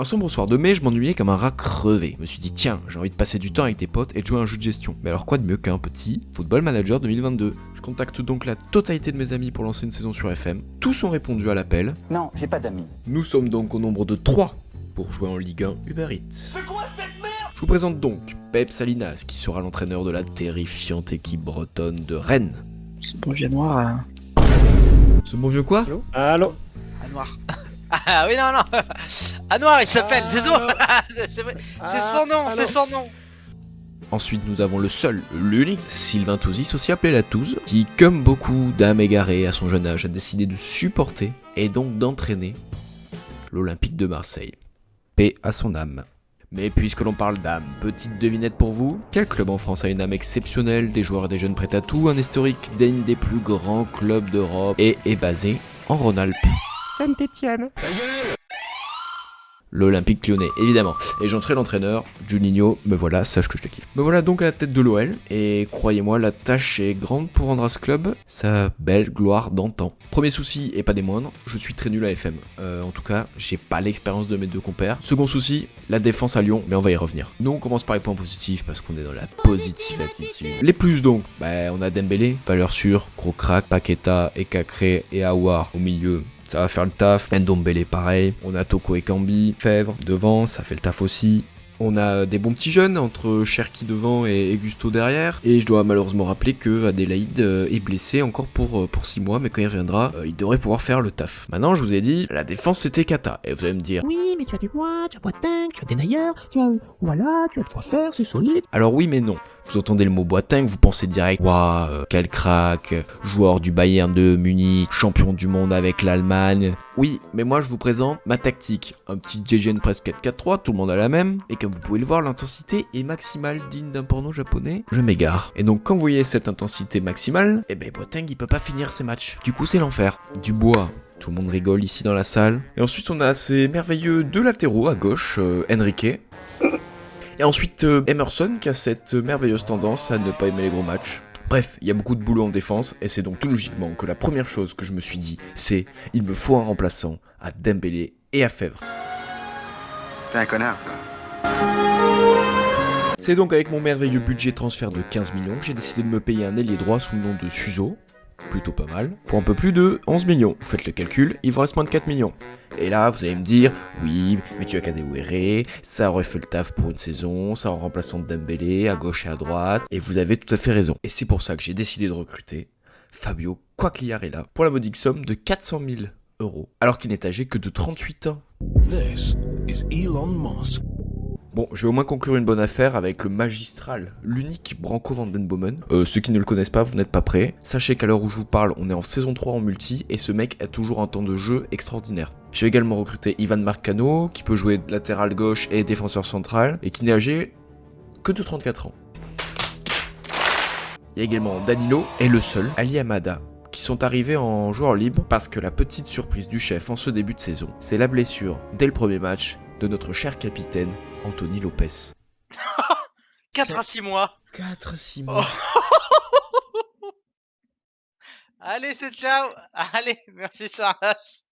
Un sombre soir de mai, je m'ennuyais comme un rat crevé. Je me suis dit tiens, j'ai envie de passer du temps avec tes potes et de jouer à un jeu de gestion. Mais alors quoi de mieux qu'un petit Football Manager 2022 ? Je contacte donc la totalité de mes amis pour lancer une saison sur FM. Tous ont répondu à l'appel. Non, j'ai pas d'amis. Nous sommes donc au nombre de 3 pour jouer en Ligue 1 Uber Eats. C'est quoi cette merde ? Je vous présente donc Pep Salinas qui sera l'entraîneur de la terrifiante équipe bretonne de Rennes. Ce bon vieux noir. Ce bon vieux quoi ? Allô. À noir. Ah oui, non, non. À noir, il s'appelle. Désolé. C'est vrai. C'est son nom, c'est son nom. Ensuite, nous avons le seul, l'unique, Sylvain Touzis, aussi appelé la Touze, qui, comme beaucoup d'âmes égarées à son jeune âge, a décidé de supporter et donc d'entraîner l'Olympique de Marseille. Paix à son âme. Mais puisque l'on parle d'âme, petite devinette pour vous, quel club en France a une âme exceptionnelle, des joueurs et des jeunes prêts à tout, un historique digne des plus grands clubs d'Europe et est basé en Rhône-Alpes? Saint-Étienne. L'Olympique Lyonnais, évidemment. Et j'en serai l'entraîneur. Juninho, me voilà, sache que je te kiffe. Me voilà donc à la tête de l'OL. Et croyez-moi, la tâche est grande pour rendre à ce club sa belle gloire d'antan. Premier souci, et pas des moindres, je suis très nul à FM. En tout cas, j'ai pas l'expérience de mes deux compères. Second souci, la défense à Lyon, mais on va y revenir. Nous, on commence par les points positifs parce qu'on est dans la positive attitude. Les plus donc, on a Dembélé, valeur sûre, gros crack, Paqueta, Ekakré et Aouar au milieu. Ça va faire le taf. Ndombele pareil. On a Toko et Kambi. Fèvre devant, ça fait le taf aussi. On a des bons petits jeunes entre Cherki devant et Gusto derrière. Et je dois malheureusement rappeler que Adélaïde est blessé encore pour 6 mois, mais quand il reviendra, il devrait pouvoir faire le taf. Maintenant, je vous ai dit, la défense c'était cata. Et vous allez me dire, Oui, mais tu as du bois, tu as Boateng, tu as Denayer, tu as de quoi faire, c'est solide. alors oui mais non. Vous entendez le mot Boateng, vous pensez direct, waouh, quel crack, joueur du Bayern de Munich, champion du monde avec l'Allemagne. Oui, mais moi je vous présente ma tactique. Un petit JGN presque 4-4-3, tout le monde a la même. Et comme vous pouvez le voir, l'intensité est maximale digne d'un porno japonais. Je m'égare. Et donc quand vous voyez cette intensité maximale, Boateng il peut pas finir ses matchs. Du coup c'est l'enfer. Du bois. Tout le monde rigole ici dans la salle. Et ensuite on a ces merveilleux deux latéraux à gauche, Enrique. Et ensuite Emerson qui a cette merveilleuse tendance à ne pas aimer les gros matchs. Bref, il y a beaucoup de boulot en défense et c'est donc tout logiquement que la première chose que je me suis dit, c'est il me faut un remplaçant à Dembélé et à Fèvre. T'es un connard, toi. C'est donc avec mon merveilleux budget transfert de 15 millions que j'ai décidé de me payer un ailier droit sous le nom de Suso, plutôt pas mal, pour un peu plus de 11 millions. Vous faites le calcul, il vous reste moins de 4 millions. Et là, vous allez me dire, oui, mais tu as Kadewere, ça aurait fait le taf pour une saison, ça en remplaçant Dembélé à gauche et à droite, et vous avez tout à fait raison. Et c'est pour ça que j'ai décidé de recruter Fabio Quagliarella pour la modique somme de 400 000 €, alors qu'il n'est âgé que de 38 ans. This is Elon Musk. Bon, je vais au moins conclure une bonne affaire avec le magistral, l'unique Branco van den Bomen. Ceux qui ne le connaissent pas, vous n'êtes pas prêts. Sachez qu'à l'heure où je vous parle, on est en saison 3 en multi, et ce mec a toujours un temps de jeu extraordinaire. J'ai également recruté Ivan Marcano, qui peut jouer latéral gauche et défenseur central, et qui n'est âgé que de 34 ans. Il y a également Danilo, et le seul, Ali Amada, qui sont arrivés en joueur libre, parce que la petite surprise du chef en ce début de saison, c'est la blessure, dès le premier match, de notre cher capitaine, Anthony Lopez. 4 à 6 mois. 4 à 6 mois. Allez, c'est ciao. Allez, merci Sarlas.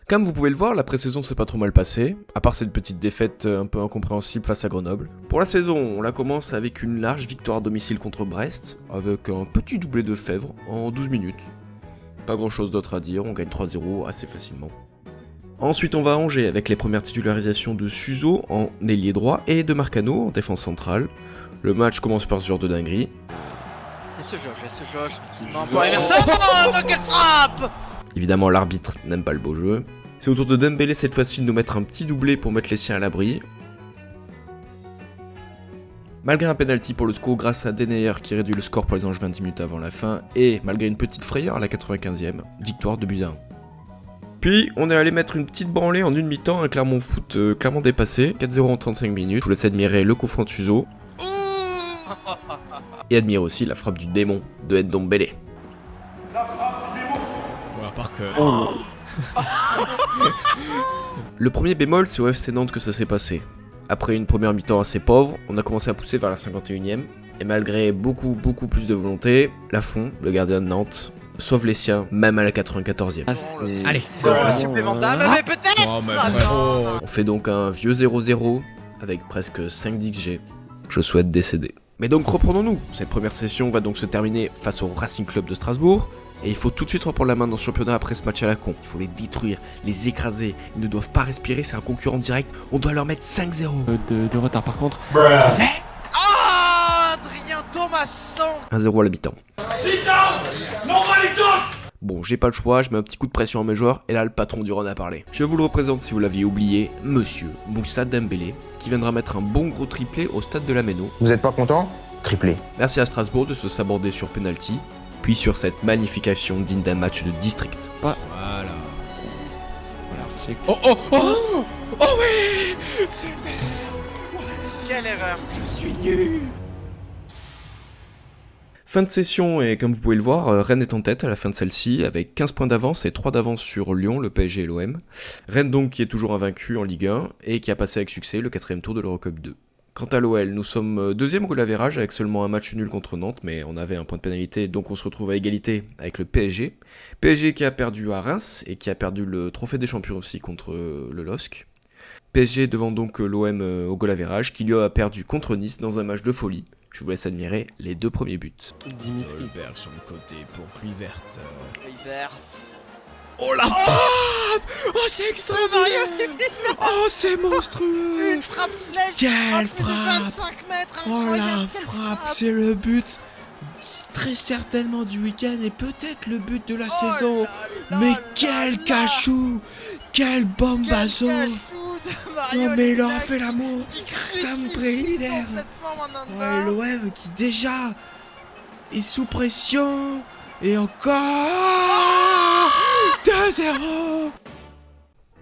Comme vous pouvez le voir, la pré-saison s'est pas trop mal passée, à part cette petite défaite un peu incompréhensible face à Grenoble. Pour la saison, on la commence avec une large victoire à domicile contre Brest, avec un petit doublé de Fèvre en 12 minutes. Pas grand chose d'autre à dire, on gagne 3-0 assez facilement. Ensuite on va à Angers avec les premières titularisations de Suso en ailier droit et de Marcano en défense centrale. Le match commence par ce genre de dinguerie. Et ce Georges, tranquillement. Pour Emerson, oh, quelle frappe! Évidemment l'arbitre n'aime pas le beau jeu. C'est au tour de Dembélé cette fois-ci de nous mettre un petit doublé pour mettre les siens à l'abri. Malgré un penalty pour le SCO grâce à Denayer qui réduit le score pour les Anges 20 minutes avant la fin, et malgré une petite frayeur à la 95e, victoire de but à 1. Puis on est allé mettre une petite branlée en une mi-temps, un Clermont Foot clairement dépassé, 4-0 en 35 minutes, je vous laisse admirer le coup franc de Suso, et admirer aussi la frappe du démon de Ndombele. Ouais, à part que... Le premier bémol, c'est au FC Nantes que ça s'est passé. Après une première mi-temps assez pauvre, on a commencé à pousser vers la 51e, et malgré beaucoup plus de volonté, Lafont, le gardien de Nantes, sauf les siens, même à la 94e. Allez. Selon le supplémentaire. Mais peut-être. Oh, mais Ah, frérot. non. On fait donc un vieux 0-0 avec presque 5 d'XG. Je souhaite décéder. Mais donc reprenons-nous. Cette première session va donc se terminer face au Racing Club de Strasbourg. Et il faut tout de suite reprendre la main dans ce championnat après ce match à la con. Il faut les détruire, les écraser. Ils ne doivent pas respirer, c'est un concurrent direct. On doit leur mettre 5-0. De retard par contre. Oh, Adrien Thomasson. 1-0 à l'habitant. Bon, j'ai pas le choix, je mets un petit coup de pression à mes joueurs, et là le patron du Rhône a parlé. Je vous le représente si vous l'aviez oublié, monsieur Moussa Dembélé, qui viendra mettre un bon gros triplé au stade de la Méno. Vous êtes pas content? Triplé. Merci à Strasbourg de se saborder sur penalty, puis sur cette magnification digne d'un match de district. Voilà. Voilà, c'est Oh, oh, oh. Oh, oui. C'est merde. Quelle erreur. Je suis nul. Fin de session, et comme vous pouvez le voir, Rennes est en tête à la fin de celle-ci, avec 15 points d'avance et 3 d'avance sur Lyon, le PSG et l'OM. Rennes donc qui est toujours invaincu en Ligue 1, et qui a passé avec succès le 4ème tour de l'Eurocup 2. Quant à l'OL, nous sommes 2ème au goal average avec seulement un match nul contre Nantes, mais on avait un point de pénalité, donc on se retrouve à égalité avec le PSG. PSG qui a perdu à Reims, et qui a perdu le trophée des champions aussi contre le LOSC. PSG devant donc l'OM au goal average, qui lui a perdu contre Nice dans un match de folie. Je vous laisse admirer les 2 premiers buts. Dolberg sur le côté pour pluie verte. Pluie verte. Oh la frappe. Oh, c'est extraordinaire. Oh, c'est monstrueux. Une frappe sledge. Quelle de frappe. 25 mètres. Oh Incroyable. la Quelle frappe, frappe. c'est le but très certainement du week-end et peut-être le but de la Oh saison. là là Mais là quel là. cachou. Quel bombazo. Quel cachou de Mario Non mais il leur a Leclerc fait l'amour. qui Ça me crucifie préliminaire. complètement Mandanda. Ouais, l'OM qui déjà est sous pression. Et encore 2-0.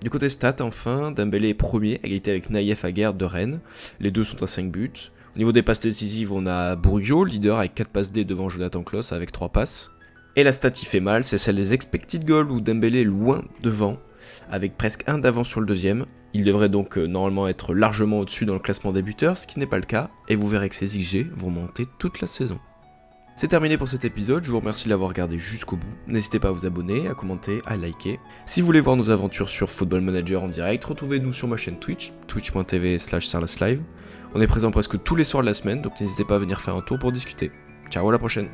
Du côté stats, enfin, Dembélé est premier, à égalité avec Naïef Aguerd de Rennes. Les deux sont à 5 buts. Au niveau des passes décisives, on a Bourriot, leader avec 4 passes D devant Jonathan Klaus avec 3 passes. Et la stat qui fait mal, c'est celle des expected goals où Dembélé est loin devant, avec presque 1 d'avance sur le deuxième. Il devrait donc normalement être largement au-dessus dans le classement des buteurs, ce qui n'est pas le cas, et vous verrez que ces XG vont monter toute la saison. C'est terminé pour cet épisode, je vous remercie de l'avoir regardé jusqu'au bout. N'hésitez pas à vous abonner, à commenter, à liker. Si vous voulez voir nos aventures sur Football Manager en direct, retrouvez-nous sur ma chaîne Twitch, twitch.tv/sarlaslive. On est présent presque tous les soirs de la semaine, donc n'hésitez pas à venir faire un tour pour discuter. Ciao, à la prochaine.